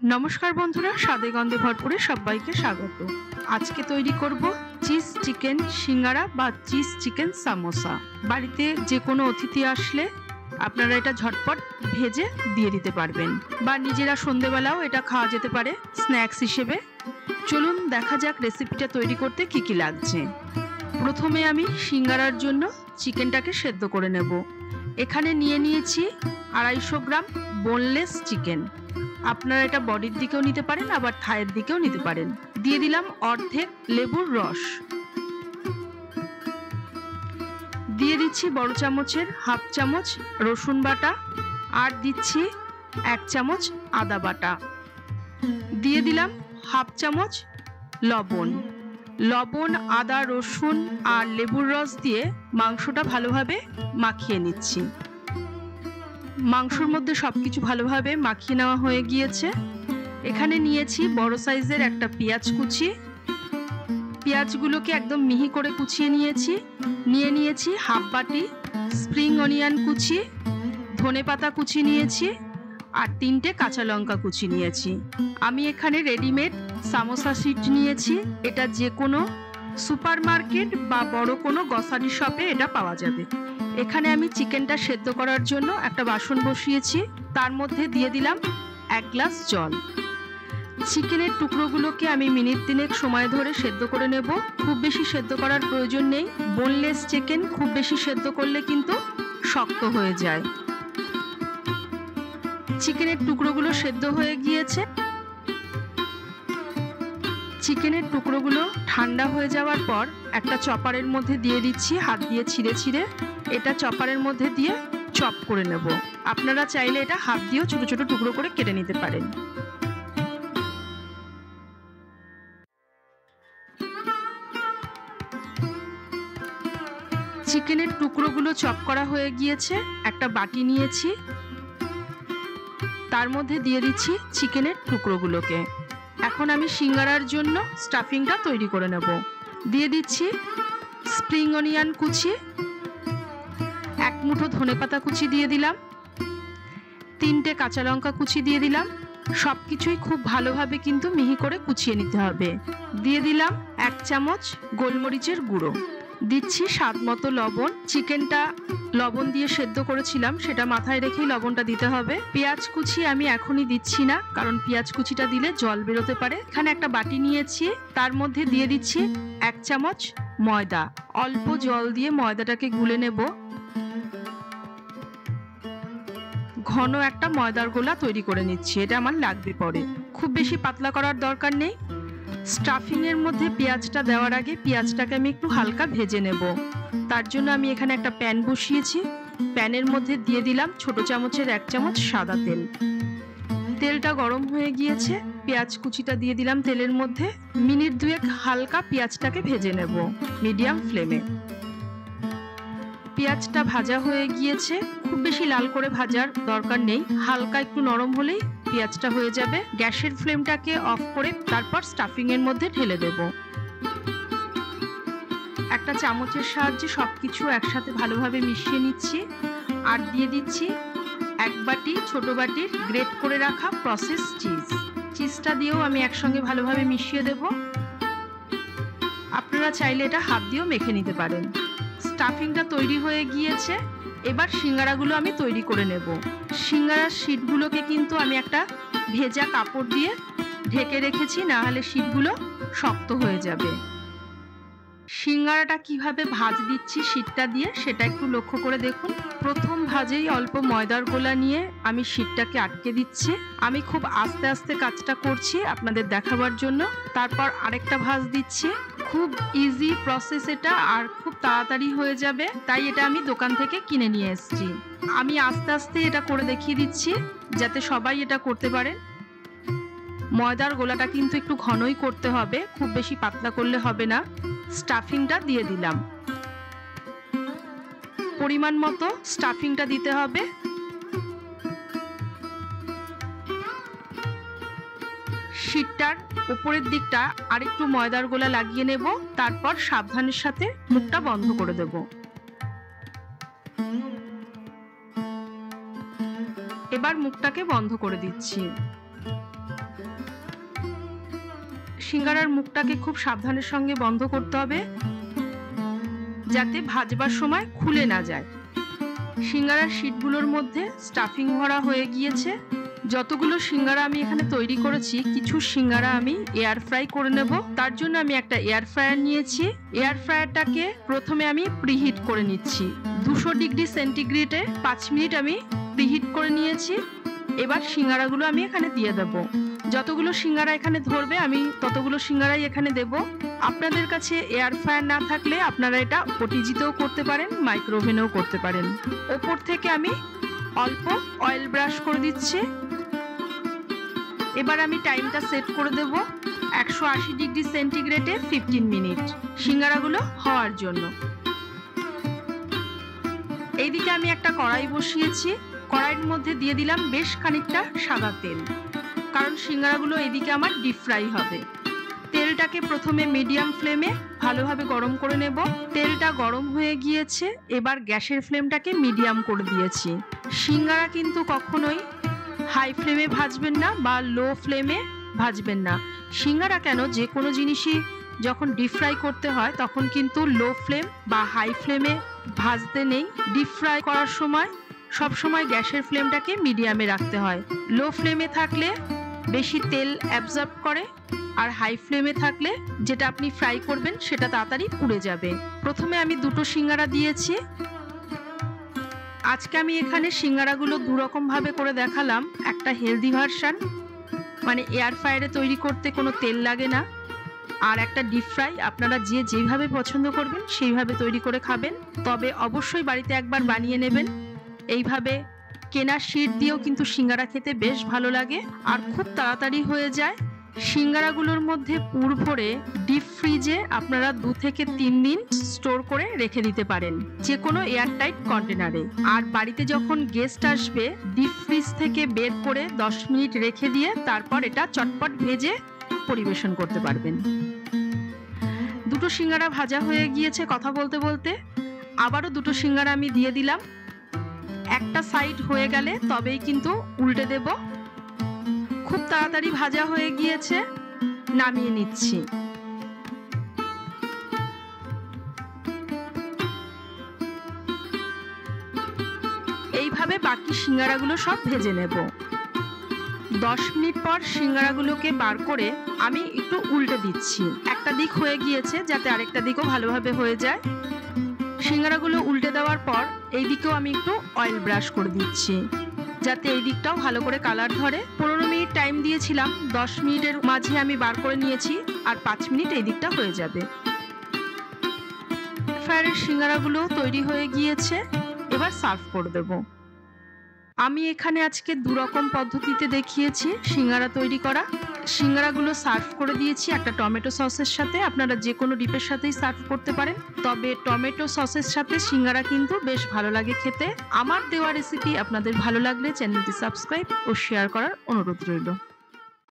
নমস্কার বন্ধুরা, স্বাদে গন্ধে ভরপুরে সবাইকে স্বাগত। আজকে তৈরি করব চিজ চিকেন সিঙ্গারা বা চিজ চিকেন সামোসা। বাড়িতে যে কোনো অতিথি আসলে আপনারা এটা ঝটপট ভেজে দিয়ে দিতে পারবেন, বা নিজেরা সন্ধেবেলাও এটা খাওয়া যেতে পারে স্ন্যাক্স হিসেবে। চলুন দেখা যাক রেসিপিটা তৈরি করতে কি কি লাগছে। প্রথমে আমি সিঙ্গারার জন্য চিকেনটাকে সেদ্ধ করে নেব। এখানে নিয়েছি 250 গ্রাম বোনলেস চিকেন। আপনারা এটা বডির দিকেও নিতে পারেন, আবার থায়ের দিকেও নিতে পারেন। দিয়ে দিলাম অর্ধেক লেবুর রস। দিয়ে দিচ্ছি বড় চামচের হাফ চামচ রসুন বাটা, আর দিচ্ছি 1 চামচ আদা বাটা। দিয়ে দিলাম হাফ চামচ লবণ। লবণ, আদা, রসুন আর লেবুর রস দিয়ে মাংসটা ভালোভাবে মাখিয়ে নিচ্ছি। মাংসর মধ্যে সবকিছু ভালোভাবে মাখিয়ে নেওয়া হয়ে গিয়েছে। এখানে নিয়েছি বড় সাইজের একটা পেঁয়াজ কুচি। পেঁয়াজগুলোকে একদম মিহি করে কুচিয়ে নিয়েছি হাফ বাটি স্প্রিং অনিয়ন কুচি, ধনেপাতা কুচি নিয়েছি, আর 3টে কাঁচা লঙ্কা কুচি নিয়েছি। আমি এখানে রেডিমেড সামোসা শিট নিয়েছি। এটা যে কোনো সুপার মার্কেট বা বড় কোনো গ্রসারি শপে এটা পাওয়া যাবে। এখানে আমি চিকেনটা সেদ্ধ করার জন্য একটা বাসন বসিয়েছি। তার মধ্যে দিয়ে দিলাম 1 গ্লাস জল। চিকেনের টুকরোগুলোকে আমি মিনিট 3 সময় ধরে সেদ্ধ করে নেব। খুব বেশি সেদ্ধ করার প্রয়োজন নেই। বোনলেস চিকেন খুব বেশি সেদ্ধ করলে কিন্তু শক্ত হয়ে যায়। চিকেনের টুকরোগুলো সেদ্ধ হয়ে গিয়েছে। চিকেনের টুকরোগুলো ঠান্ডা হয়ে যাওয়ার পর একটা চপারের মধ্যে দিয়ে দিচ্ছি। হাত দিয়ে ছিঁড়ে এটা চপারের মধ্যে দিয়ে চপ করে নেব। আপনারা চাইলে এটা হাত দিয়েও ছোট ছোট টুকরো করে কেটে নিতে পারেন। চিকেনের টুকরোগুলো চপ করা হয়ে গিয়েছে। একটা বাটি নিয়েছি, তার মধ্যে দিয়ে দিচ্ছি চিকেনের টুকরোগুলোকে। এখন আমি সিঙ্গারার জন্য স্টাফিংটা তৈরি করে নেব। দিয়ে দিচ্ছি স্প্রিং অনিয়ন কুচি, 1 মুঠো ধনেপাতা কুচি দিয়ে দিলাম, 3টে কাঁচা লঙ্কা কুচি দিয়ে দিলাম। সবকিছুই খুব ভালোভাবে কিন্তু মিহি করে কুচিয়ে নিতে হবে। দিয়ে দিলাম 1 চামচ গোলমরিচের গুঁড়ো। দিচ্ছি স্বাদ মতো লবণ। চিকেনটা লবণ দিয়ে সেদ্ধ করেছিলাম, সেটা মাথায় রেখেই লবণটা দিতে হবে। পেঁয়াজ কুচি আমি এখনই দিচ্ছি না, কারণ পেঁয়াজ কুচিটা দিলে জল বেরোতে পারে। এখানে একটা বাটি নিয়েছি, তার মধ্যে দিয়ে দিচ্ছি 1 চামচ ময়দা। অল্প জল দিয়ে ময়দাটাকে গুলে নেব। ঘন একটা ময়দার গোলা তৈরি করে নিচ্ছি, এটা আমার লাগবে পরে। খুব বেশি পাতলা করার দরকার নেই। স্টাফিং এর মধ্যে পেঁয়াজটা দেওয়ার আগে পেঁয়াজটাকে আমি একটু হালকা ভেজে নেব। তার জন্য আমি এখানে একটা প্যান বসিয়েছি। প্যানের মধ্যে দিয়ে দিলাম ছোট চামচের 1 চামচ সাদা তেল। তেলটা গরম হয়ে গিয়েছে, পেঁয়াজ কুচিটা দিয়ে দিলাম তেলের মধ্যে। মিনিট 2 হালকা পেঁয়াজটাকে ভেজে নেব মিডিয়াম ফ্লেমে। পেঁয়াজটা ভাজা হয়ে গিয়েছে। খুব বেশি লাল করে ভাজার দরকার নেই, হালকা একটু নরম হলেই পেঁয়াজটা হয়ে যাবে। গ্যাসের ফ্লেমটাকে অফ করে তারপর স্টাফিং এর মধ্যে ঢেলে দেব। একটা চামচের সাহায্যে সবকিছু একসাথে ভালোভাবে মিশিয়ে নিচ্ছি। আর দিয়ে দিচ্ছি 1 বাটি ছোট বাটির গ্রেট করে রাখা প্রসেস চিজ। চিজটা দিয়েও আমি একসঙ্গে ভালোভাবে মিশিয়ে দেব। আপনারা চাইলে এটা হাত দিয়েও মেখে নিতে পারেন। স্টাফিংটা তৈরি হয়ে গিয়েছে। এবার সিঙ্গারাগুলো আমি তৈরি করে নেব। সিঙ্গারার শীটগুলোকে কিন্তু আমি একটা ভেজা কাপড় দিয়ে ঢেকে রেখেছি, না হলে শীটগুলো শক্ত হয়ে যাবে। সিঙ্গারাটা কিভাবে ভাজ দিচ্ছি শীটটা দিয়ে সেটা একটু লক্ষ্য করে দেখুন। প্রথম ভাজেই অল্প ময়দার গোলা নিয়ে আমি শীটটাকে আটকে দিচ্ছি। আমি খুব আস্তে আস্তে কাজটা করছি আপনাদের দেখাবার জন্য। তারপর আরেকটা ভাজ দিচ্ছি। খুব ইজি প্রসেস এটা, আর খুব তাড়াতাড়ি হয়ে যাবে, তাই এটা আমি দোকান থেকে কিনে নিয়ে এসেছি। আমি আস্তে আস্তে এটা করে দেখিয়ে দিচ্ছি যাতে সবাই এটা করতে পারে। ময়দার গোলাটা কিন্তু একটু ঘনই করতে হবে, খুব বেশি পাতলা করলে হবে না। স্টাফিংটা দিয়ে দিলাম, পরিমাণ মতো স্টাফিংটা দিতে হবে। শীটটার উপরের দিকটা আরেকটু ময়দার গোলা লাগিয়ে নেব। তারপর সাবধানের সাথে মুখটা বন্ধ করে দেব। এবার মুখটাকে বন্ধ করে দিচ্ছি। সিঙ্গারার মুখটাকে খুব সাবধানের সঙ্গে বন্ধ করতে হবে, যাতে ভাজবার সময় খুলে না যায়। সিঙ্গারার শীটগুলোর মধ্যে স্টাফিং ভরা হয়ে গিয়েছে। যতগুলো সিঙ্গারা আমি এখানে তৈরি করেছি, কিছু সিঙ্গারা আমি এয়ার ফ্রাই করে নেব। তার জন্য আমি একটা এয়ার ফ্রায়ার নিয়েছি। এয়ার ফ্রায়ারটাকে প্রথমে আমি প্রিহিট করে নিচ্ছি। 200 ডিগ্রি সেন্টিগ্রেডে 5 মিনিট আমি প্রিহিট করে নিয়েছি। এবার সিঙ্গারাগুলো আমি এখানে দিয়ে দেব। যতগুলো সিঙ্গারা এখানে ধরবে আমি ততগুলো সিঙ্গারাই এখানে দেব। আপনাদের কাছে এয়ার ফ্রায়ার না থাকলে আপনারা এটা ওটিজিতেও করতে পারেন, মাইক্রোওভেনেও করতে পারেন। ওপর থেকে আমি অল্প অয়েল ব্রাশ করে দিচ্ছি। এবার আমি টাইমটা সেট করে দেব 180 ডিগ্রি সেন্টিগ্রেডে 15 মিনিট সিঙ্গারাগুলো হওয়ার জন্য। এইদিকে আমি একটা কড়াই বসিয়েছি। কড়াইয়ের মধ্যে দিয়ে দিলাম বেশ খানিকটা সাদা তেল, কারণ সিঙ্গারাগুলো এদিকে আমার ডিপ ফ্রাই হবে। তেলটাকে প্রথমে মিডিয়াম ফ্লেমে ভালোভাবে গরম করে নেব। তেলটা গরম হয়ে গিয়েছে, এবার গ্যাসের ফ্লেমটাকে মিডিয়াম করে দিয়েছি। সিঙ্গারা কিন্তু কখনোই হাই ফ্লেমে ভাজবেন না বা লো ফ্লেমে ভাজবেন না। সিঙ্গারা কেন, যে কোনো জিনিসই যখন ডিপ ফ্রাই করতে হয় তখন কিন্তু লো ফ্লেম বা হাই ফ্লেমে ভাজতে নেই। ডিপ ফ্রাই করার সময় সব সময় গ্যাসের ফ্লেমটাকে মিডিয়ামে রাখতে হয়। লো ফ্লেমে থাকলে বেশি তেল অ্যাবজর্ব করে, আর হাই ফ্লেমে থাকলে যেটা আপনি ফ্রাই করবেন সেটা তাড়াতাড়ি পুড়ে যাবে। প্রথমে আমি 2টো সিঙ্গারা দিয়েছি। আজকে আমি এখানে সিঙ্গারাগুলো দুরকম ভাবে করে দেখালাম। একটা হেলদি ভার্সন, মানে এয়ার ফ্রায়ারে তৈরি করতে কোনো তেল লাগে না, আর একটা ডিপ ফ্রাই, আপনারা যে যেভাবে পছন্দ করবেন সেইভাবে তৈরি করে খাবেন। তবে অবশ্যই বাড়িতে একবার বানিয়ে নেবেন। এইভাবে কেনা শিট দিয়েও কিন্তু সিঙ্গারা খেতে বেশ ভালো লাগে আর খুব তাড়াতাড়ি হয়ে যায়। সিঙ্গারাগুলোর মধ্যে পুর ভরে ডিপ ফ্রিজে আপনারা 2 থেকে 3 দিন স্টোর করে রেখে দিতে পারেন, যে কোনো এয়ারটাইট কন্টেনারে। আর বাড়িতে যখন গেস্ট আসবে ডিপ ফ্রিজ থেকে বের করে 10 মিনিট রেখে দিয়ে তারপর এটা চটপট ভেজে পরিবেশন করতে পারবেন। 2টো সিঙ্গারা ভাজা হয়ে গিয়েছে। কথা বলতে বলতে আবারও 2টো সিঙ্গারা আমি দিয়ে দিলাম। একটা সাইড হয়ে গেলে তবেই কিন্তু উল্টে দেব। খুব তাড়াতাড়ি ভাজা হয়ে গিয়েছে, নামিয়ে নিচ্ছি। এইভাবে বাকি সিঙ্গারাগুলো সব ভেজে নেব। 10 মিনিট পর সিঙ্গারাগুলোকে বার করে আমি একটু উল্টে দিচ্ছি। একটা দিক হয়ে গিয়েছে, যাতে আরেকটা দিকও ভালোভাবে হয়ে যায়। সিঙ্গারাগুলো উল্টে দেওয়ার পর এই দিকেও আমি একটু অয়েল ব্রাশ করে দিচ্ছি, যাতে এই দিকটাও ভালো করে কালার ধরে। 15 মিনিট টাইম দিয়েছিলাম, 10 মিনিটের মাঝে আমি বার করে নিয়েছি, আর 5 মিনিট এই দিকটা হয়ে যাবে। ফ্রায়ারের সিঙ্গারাগুলো তৈরি হয়ে গিয়েছে, এবার সার্ভ করে দেব। আমি এখানে আজকে 2 রকম পদ্ধতিতে দেখিয়েছি সিঙ্গারা তৈরি করা। সিঙ্গারাগুলো সার্ভ করে দিয়েছি একটা টমেটো সসের সাথে। আপনারা যে কোনো ডিপের সাথেই সার্ভ করতে পারেন, তবে টমেটো সসের সাথে সিঙ্গারা কিন্তু বেশ ভালো লাগে খেতে। আমার দেওয়া রেসিপি আপনাদের ভালো লাগলে চ্যানেলটি সাবস্ক্রাইব ও শেয়ার করার অনুরোধ রইল।